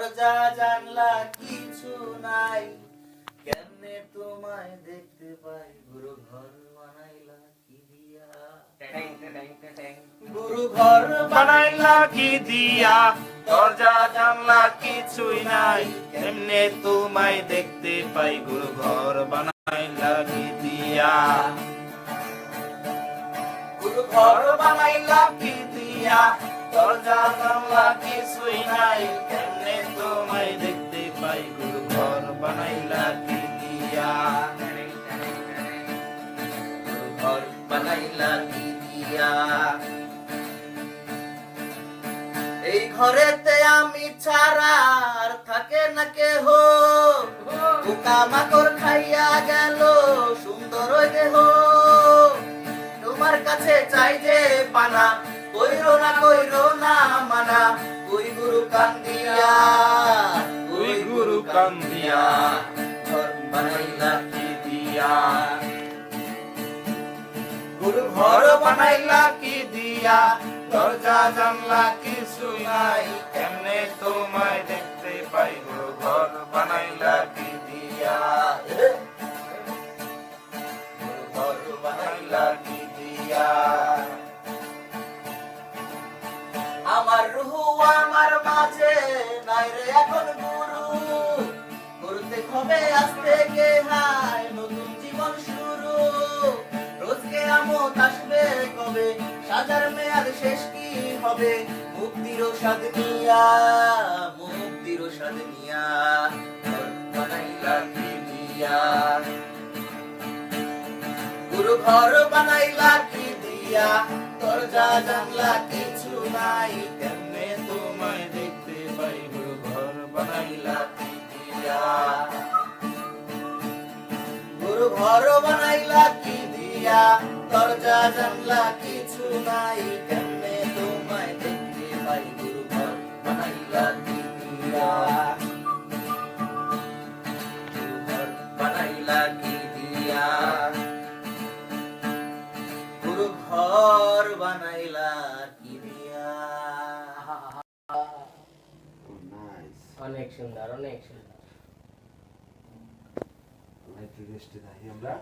দরজা জানলা কিছু নাই, কেমনে তোমায় দেখতে পাই, গুরু ঘর বানাইলা কি দিয়া, গুরু ঘর বানাইলা কি দিয়া, দরজা জানলা কিছুই নাই, কেমনে তোমায় দেখতে পাই, গুরু ঘর বানাইলা কি দিয়া, গুরু ঘর বানাইলা কি দিয়া, দরজা জানলা কিছুই নাই, কেমনে তোমায় দেখতে পাই, গুরু ঘর বানাইলা কি দিয়া, গুরু ঘর বানাইলা কি দিয়া। এই ঘরেতে আমি ছাড়া আর থাকে না কেহ, পোকা মাকড় খাইয়া গেল সুন্দর ওই দেহ, তোমার কাছে চাই যে পানা, কইরো না মানা, ওই গুরু কান্দিয়া, ওই গুরু কান্দিয়া, ঘর বানাইলা কি দিয়া, গুরু ঘর বানাইলা কি দিয়া, দরজা জানলা কিছু নাই, কেমনে তোমায় দেখতে পাই, গুরু ঘর বানাইলা কি দিয়া, গুরু ঘর বানাইলা কি দিয়া। আমার রুহু আমার মাঝে নাই রে এখন গুরু, করতে হবে আজ থেকে হাই নতুন জীবন শুরু, রোজ কিয়ামত আসবে কবে, সাজার মেয়াদ শেষ কি হবে, মুক্তির স্বাদ নিয়া, মুক্তির স্বাদ নিয়া, ঘর বানাইলা কি দিয়া, গুরু ঘর বানাইলা কি দিয়া, দরজা জানলা কিছু নাই, কেমনে তোমায় দেখতে পাই, গুরু ঘর বানাইলা কি দিয়া, গুরু ঘর বানাইলা কি দিয়া, দরজা জানলা কিছু নাই, কেমনে তোমায় দেখতে পাই, গুরু ঘর বানাইলা কি দিয়া, গুরু ঘর বানাইলা কি দিয়া, গুরু ঘর বানাইলা কি দিয়া। অনেক সুন্দর, অনেক সুন্দর। একটু রেস্টে থাকি আমরা।